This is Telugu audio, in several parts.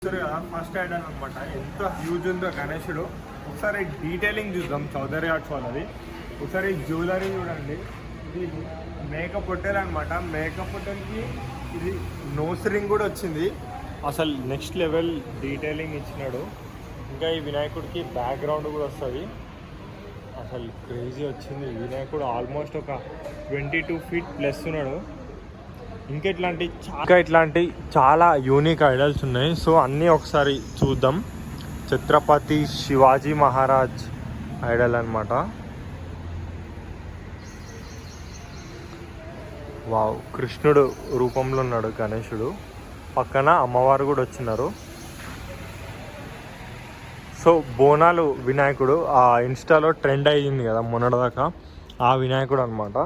ఫస్ట్ ఐడల్ అనమాట. ఎంత హ్యూజ్ ఉందో గణేశుడు. ఒకసారి డీటెయిలింగ్ చూద్దాం చౌదరి ఆర్ట్స్ వాళ్ళది. ఒకసారి జ్యువెలరీ చూడండి. ఇది మేకప్ పొట్టెల్ అనమాట. మేకప్ పొట్టెల్కి ఇది నోస్ రింగ్ కూడా వచ్చింది. అసలు నెక్స్ట్ లెవెల్ డీటెయిలింగ్ ఇచ్చినాడు. ఇంకా ఈ వినాయకుడికి బ్యాక్గ్రౌండ్ కూడా వస్తుంది. అసలు క్రేజీ వచ్చింది. వినాయకుడు ఆల్మోస్ట్ ఒక 22 feet ప్లస్ ఉన్నాడు. ఇంకా ఇట్లాంటి చాలా యూనిక్ ఐడల్స్ ఉన్నాయి. సో అన్నీ ఒకసారి చూద్దాం. ఛత్రపతి శివాజీ మహారాజ్ ఐడల్ అనమాట. వావ్, కృష్ణుడు రూపంలో ఉన్నాడు గణేశుడు. పక్కన అమ్మవారు కూడా వచ్చినారు. సో బోనాలు వినాయకుడు ఆ ఇన్స్టాలో ట్రెండ్ అయ్యింది కదా మొన్నటిదాకా, ఆ వినాయకుడు అనమాట.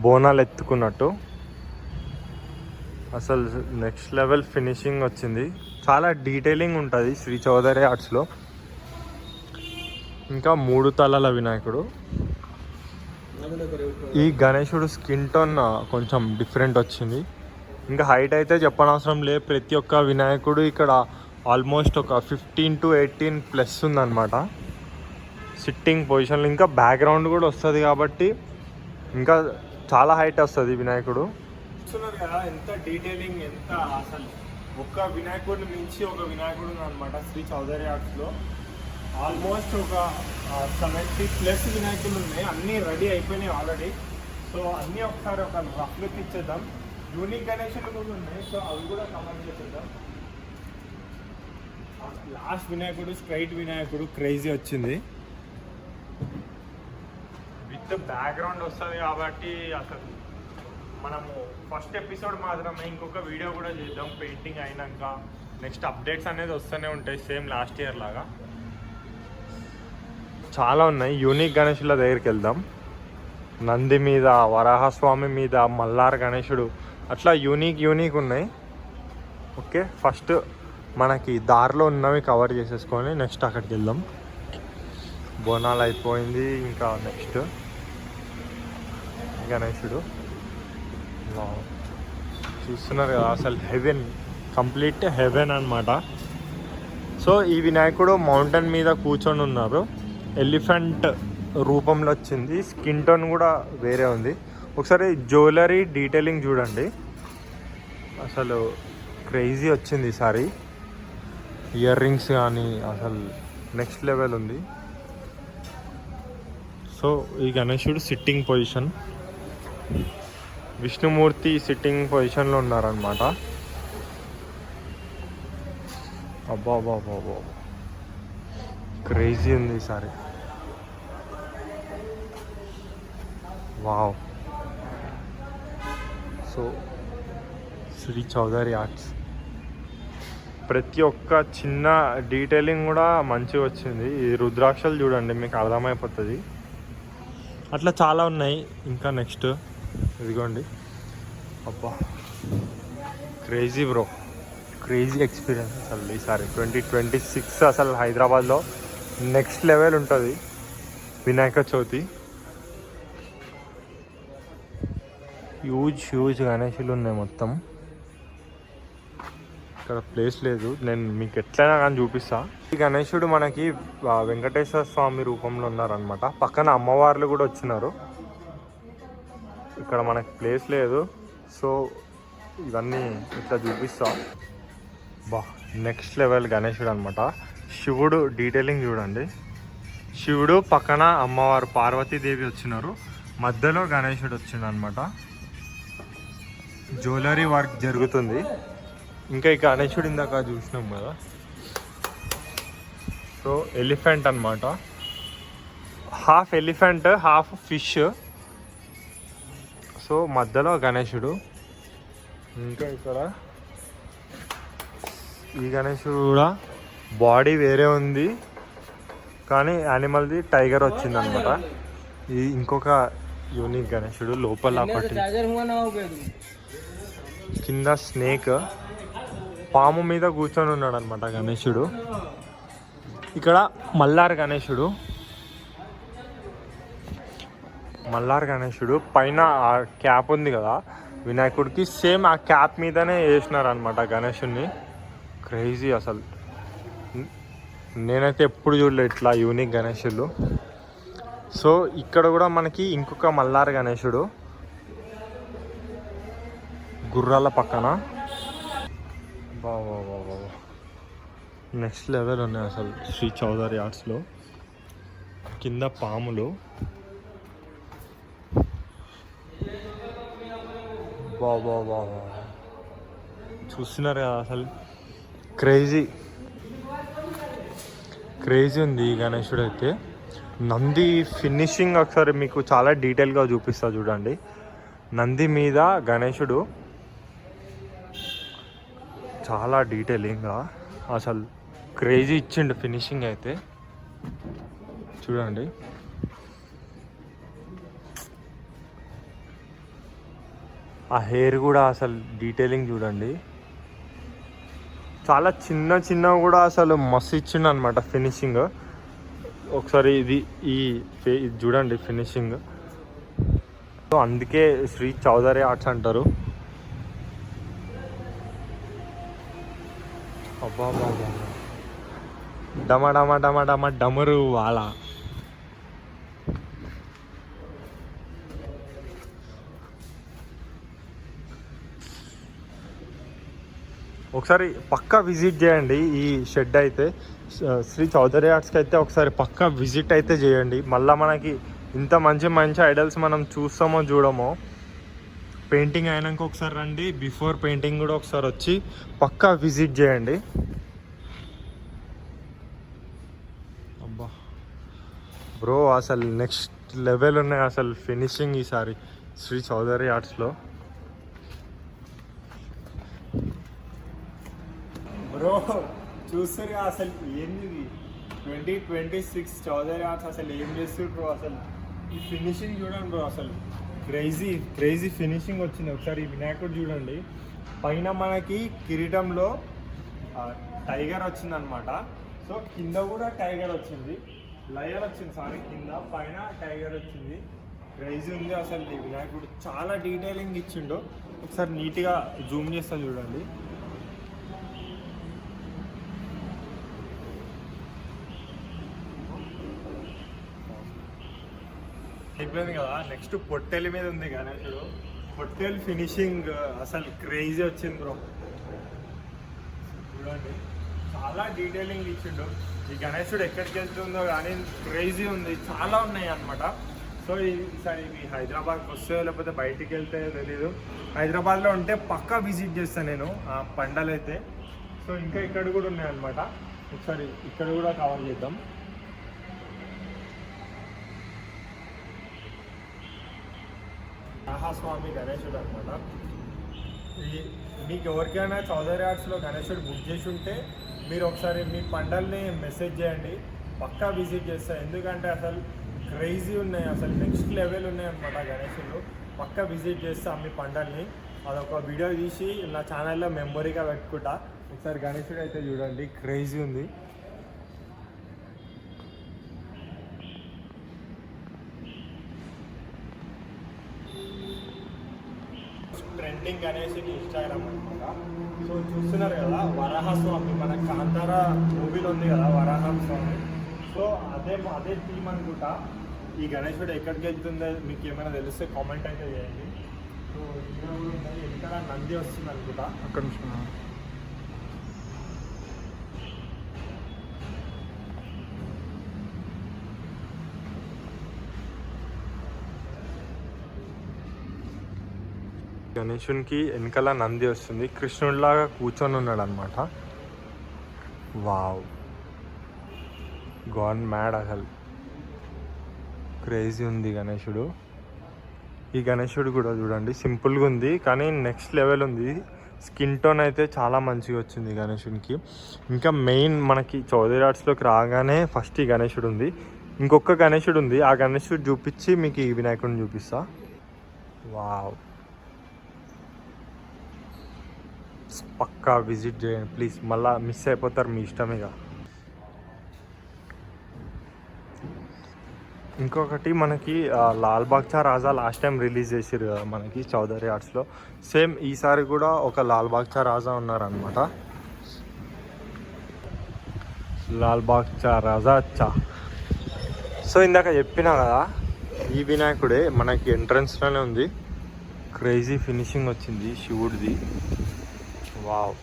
బోనాలు ఎత్తుకున్నట్టు అసలు నెక్స్ట్ లెవెల్ ఫినిషింగ్ వచ్చింది. చాలా డీటెయిలింగ్ ఉంటుంది శ్రీ చౌదరి ఆర్ట్స్లో. ఇంకా 3 తలల వినాయకుడు. ఈ గణేశుడు స్కిన్ టోన్ కొంచెం డిఫరెంట్ వచ్చింది. ఇంకా హైట్ అయితే చెప్పనవసరం లేదు. ప్రతి ఒక్క వినాయకుడు ఇక్కడ ఆల్మోస్ట్ ఒక 15 to 18 ప్లస్ ఉందన్నమాట సిట్టింగ్ పొజిషన్లో. ఇంకా బ్యాక్గ్రౌండ్ కూడా వస్తుంది కాబట్టి ఇంకా చాలా హైట్ వస్తుంది వినాయకుడు. చూస్తున్నారు కదా ఎంత డీటెయిలింగ్, ఎంత అసలు ఒక్క వినాయకుడిని మించి ఒక వినాయకుడు అనమాట శ్రీ చౌదరి ఆర్ట్స్లో. ఆల్మోస్ట్ ఒక 70+ వినాయకులు ఉన్నాయి. అన్నీ రెడీ అయిపోయినాయి ఆల్రెడీ. సో అన్నీ ఒకసారి ఒక రఫ్ లుక్ ఇచ్చేద్దాం. యూనిక్ గణేశులు కూడా ఉన్నాయి. సో అవి కూడా కమెంట్ చేసేద్దాం. లాస్ట్ వినాయకుడు స్ట్రైట్ వినాయకుడు క్రేజీ వచ్చింది. విత్ బ్యాక్గ్రౌండ్ వస్తుంది కాబట్టి అసలు మనము ఫస్ట్ ఎపిసోడ్ మాత్రమే, ఇంకొక వీడియో కూడా చేద్దాం పెయింటింగ్ అయినాక. నెక్స్ట్ అప్డేట్స్ అనేది వస్తూనే ఉంటాయి సేమ్ లాస్ట్ ఇయర్ లాగా. చాలా ఉన్నాయి. యూనిక్ గణేశుల దగ్గరికి వెళ్దాం. నంది మీద, వరాహస్వామి మీద, మల్లార్ గణేశుడు, అట్లా యూనిక్ ఉన్నాయి. ఓకే, ఫస్ట్ మనకి దారిలో ఉన్నవి కవర్ చేసేసుకొని నెక్స్ట్ అక్కడికి వెళ్దాం. బోనాలు అయిపోయింది. ఇంకా నెక్స్ట్ గణేశుడు చూస్తున్నారు కదా, అసలు హెవెన్, కంప్లీట్ హెవెన్ అనమాట. సో ఈ వినాయకుడు మౌంటైన్ మీద కూర్చొని ఉన్నారు. ఎలిఫెంట్ రూపంలో వచ్చింది. స్కిన్ టోన్ కూడా వేరే ఉంది. ఒకసారి జ్యువెలరీ డీటెయిలింగ్ చూడండి. అసలు క్రేజీ వచ్చింది ఈసారి. ఇయర్ రింగ్స్ కానీ అసలు నెక్స్ట్ లెవెల్ ఉంది. సో ఈ గణేశుడు సిట్టింగ్ పొజిషన్, విష్ణుమూర్తి సిట్టింగ్ పొజిషన్లో ఉన్నారనమాట. అబ్బా క్రేజీ ఉంది ఈసారి. Wow. So Shri Chowdary arts ప్రతి ఒక్క చిన్న డీటెయిలింగ్ కూడా మంచిగా వచ్చింది. ఈ రుద్రాక్షలు చూడండి, మీకు అర్థమైపోతుంది. అట్లా చాలా ఉన్నాయి. ఇంకా నెక్స్ట్ ఇదిగోండి. అబ్బా క్రేజీ బ్రో, క్రేజీ ఎక్స్పీరియన్స్ అసలు ఈసారి 2026 అసలు హైదరాబాద్లో నెక్స్ట్ లెవెల్ ఉంటుంది వినాయక చవితి. హ్యూజ్ గణేశులు ఉన్నాయి మొత్తం. ఇక్కడ ప్లేస్ లేదు, నేను మీకు ఎట్లయినా కానీ చూపిస్తా. ఈ గణేశుడు మనకి వెంకటేశ్వర స్వామి రూపంలో ఉన్నారనమాట. పక్కన అమ్మవార్లు కూడా వచ్చినారు. ఇక్కడ మనకి ప్లేస్ లేదు, సో ఇవన్నీ ఇట్లా చూపిస్తా. నెక్స్ట్ లెవెల్ గణేశుడు అనమాట. శివుడు డీటెయిలింగ్ చూడండి. శివుడు పక్కన అమ్మవారు పార్వతీదేవి వచ్చినారు. మధ్యలో గణేశుడు వచ్చిండు అనమాట. జ్యువెలరీ వర్క్ జరుగుతుంది. ఇంకా ఈ గణేశుడు ఇందాక చూసినాం కదా. సో ఎలిఫెంట్ అనమాట. Half elephant, half fish. So మధ్యలో గణేశుడు. ఇంకా ఇక్కడ ఈ గణేశుడు కూడా బాడీ వేరే ఉంది, కానీ యానిమల్ది టైగర్ వచ్చింది అనమాట. ఇది ఇంకొక యూనిక్ గణేశుడు. లోపల ఒకటి కింద స్నేక్, పాము మీద కూర్చొని ఉన్నాడు అనమాట గణేశుడు. ఇక్కడ మల్లార్ గణేశుడు పైన ఆ క్యాప్ ఉంది కదా వినాయకుడికి, సేమ్ ఆ క్యాప్ మీదనే వేసినారు అనమాట గణేశుడిని. క్రేజీ అసలు. నేనైతే ఎప్పుడు చూడలే ఇట్లా యూనిక్ గణేషులు. సో ఇక్కడ కూడా మనకి ఇంకొక మల్లార్ గణేశుడు గుర్రాల పక్కన. బాబా నెక్స్ట్ లెవెల్ ఉన్నాయి అసలు శ్రీ చౌదరి ఆర్ట్స్లో. కింద పాములు. బాబా చూస్తున్నారు కదా అసలు క్రేజీ ఉంది ఈ గణేశుడు అయితే. నంది ఫినిషింగ్ ఒకసారి మీకు చాలా డీటెయిల్గా చూపిస్తా చూడండి. నంది మీద గణేశుడు చాలా డీటెయిలింగ్గా అసలు క్రేజీ ఇచ్చిండు ఫినిషింగ్ అయితే చూడండి. ఆ హెయిర్ కూడా అసలు డీటెయిలింగ్ చూడండి. చాలా చిన్న కూడా అసలు మస్తు ఇచ్చిండు అనమాట ఫినిషింగ్. ఒకసారి ఇది చూడండి ఫినిషింగ్. సో అందుకే శ్రీ చౌదరి ఆర్ట్స్ అంటారు. అబ్బా డమరు వాళ్ళ. ఒకసారి పక్కా విజిట్ చేయండి ఈ షెడ్ అయితే. శ్రీ చౌదరి ఆర్ట్స్కి అయితే ఒకసారి పక్కా విజిట్ అయితే చేయండి. మళ్ళీ మనకి ఇంత మంచి ఐడల్స్ మనం చూస్తామో చూడమో, పెయింటింగ్ అయినాక ఒకసారి రండి, బిఫోర్ పెయింటింగ్ కూడా ఒకసారి వచ్చి పక్కా విజిట్ చేయండి. అబ్బా బ్రో అసలు నెక్స్ట్ లెవెల్ ఉన్నాయి అసలు ఫినిషింగ్ ఈసారి శ్రీ చౌదరి ఆర్ట్స్లో. బ్రో చూస్తారు అసలు ఏంది 2026 చౌదరి ఆర్ట్స్ అసలు ఏం చేస్తారు బ్రో. అసలు ఈ ఫినిషింగ్ చూడండి బ్రో, అసలు క్రేజీ ఫినిషింగ్ వచ్చింది. ఒకసారి ఈ వినాయకుడు చూడండి. పైన మనకి కిరీటంలో టైగర్ వచ్చిందనమాట. సో కింద కూడా టైగర్ వచ్చింది, లయర్ వచ్చింది సారీ, కింద పైన టైగర్ వచ్చింది. క్రేజీ ఉంది అసలు ఈ వినాయకుడు. చాలా డీటెయిలింగ్ ఇచ్చిండు. ఒకసారి నీట్గా జూమ్ చేస్తా చూడండి. అయిపోయింది కదా. నెక్స్ట్ పొట్టెలి మీద ఉంది గణేశుడు. పొట్టెలి ఫినిషింగ్ అసలు క్రేజీ వచ్చింది బ్రో. చూడండి చాలా డీటెయిలింగ్ ఇచ్చిండు. ఈ గణేశుడు ఎక్కడికి వెళ్తుందో కానీ క్రేజీ ఉంది. చాలా ఉన్నాయి అన్నమాట. సో ఈసారి ఇవి హైదరాబాద్కి వస్తే లేకపోతే బయటికి వెళ్తే తెలీదు. హైదరాబాద్లో ఉంటే పక్కా విజిట్ చేస్తాను నేను ఆ పండలైతే. సో ఇంకా ఇక్కడ కూడా ఉన్నాయి అన్నమాట. ఒకసారి ఇక్కడ కూడా కవర్ చేద్దాం. స్వామి గణేశుడు అనమాట. మీకు ఎవరికైనా చౌదరి ఆర్ట్స్లో గణేశుడు బుక్ చేసి ఉంటే మీరు ఒకసారి మీ పండల్ని మెసేజ్ చేయండి, పక్కా విజిట్ చేస్తాను. ఎందుకంటే అసలు క్రేజీ ఉన్నాయి, అసలు నెక్స్ట్ లెవెల్ ఉన్నాయి అనమాట గణేశుడు. పక్కా విజిట్ చేస్తాను మీ పండల్ని. అదొక వీడియో తీసి నా ఛానల్లో మెమొరీగా పెట్టుకుంటా. ఒకసారి గణేశుడు అయితే చూడండి క్రేజీ ఉంది. ట్రెండింగ్ అనేసి ఇన్స్టాగ్రామ్ అనమాట. సో చూస్తున్నారు కదా వరాహస్వామి, మన కాంతారా మూవీలో ఉంది కదా వరాహస్వామి. సో అదే థీమ్ అనుకుంటా. ఈ గణేశుడు ఎక్కడికి వెళ్తుందో మీకు ఏమైనా తెలిస్తే కామెంట్ అయితే చేయండి. సో ఇక్కడ నంది వస్తుంది అనుకుంటా అక్కడ నుంచి. గణేశునికి వెనకాల నంది వస్తుంది, కృష్ణుడిలాగా కూర్చొని ఉన్నాడు అనమాట. వావ్ గాన్ మ్యాడ్ అసలు క్రేజీ ఉంది గణేశుడు. ఈ గణేశుడు కూడా చూడండి సింపుల్గా ఉంది కానీ నెక్స్ట్ లెవెల్ ఉంది. స్కిన్ టోన్ అయితే చాలా మంచిగా వచ్చింది గణేశునికి. ఇంకా మెయిన్ మనకి చౌదరి ఆర్ట్స్లోకి రాగానే ఫస్ట్ ఈ గణేశుడు ఉంది. ఇంకొక గణేశుడు ఉంది, ఆ గణేశుడు చూపించి మీకు ఈ వినాయకుడిని చూపిస్తా. వావ్ పక్కా విజిట్ చేయండి ప్లీజ్, మళ్ళీ మిస్ అయిపోతారు మీ ఇష్టమేగా. ఇంకొకటి మనకి లాల్బాగ్చా రాజా లాస్ట్ టైం రిలీజ్ చేసారు కదా మనకి చౌదరి ఆర్ట్స్లో. సేమ్ ఈసారి కూడా ఒక లాల్బాగ్చా రాజా ఉన్నారనమాట. లాల్బాగ్ చా రాజా చా. సో ఇందాక చెప్పినా కదా, ఈ వినాయకుడే మనకి ఎంట్రన్స్లోనే ఉంది. క్రేజీ ఫినిషింగ్ వచ్చింది శివుడిది. వావ్.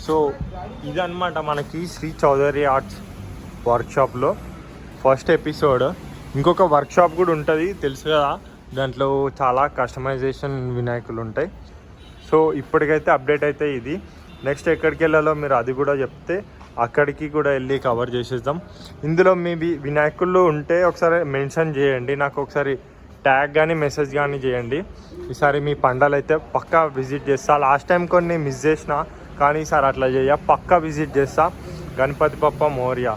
సో ఇదన్నమాట మనకి శ్రీ చౌదరి ఆర్ట్స్ వర్క్షాప్లో ఫస్ట్ ఎపిసోడ్. ఇంకొక వర్క్షాప్ కూడా ఉంటుంది తెలుసు కదా, దాంట్లో చాలా కస్టమైజేషన్ వినాయకులు ఉంటాయి. సో ఇప్పటికైతే అప్డేట్ అయితే ఇది. నెక్స్ట్ ఎక్కడికి వెళ్ళాలో మీరు అది కూడా చెప్తే అక్కడికి కూడా వెళ్ళి కవర్ చేసేద్దాం. ఇందులో మీ వినాయకులు ఉంటే ఒకసారి మెన్షన్ చేయండి, నాకు ఒకసారి ట్యాగ్ కానీ మెసేజ్ కానీ చేయండి. ఈసారి మీ పండాలు అయితే పక్కా విజిట్ చేస్తా. లాస్ట్ టైం కొన్ని మిస్ చేసిన, కానీ ఈసారి అట్లా పక్కా విజిట్ చేస్తా. గణపతి బప్ప మోరియా.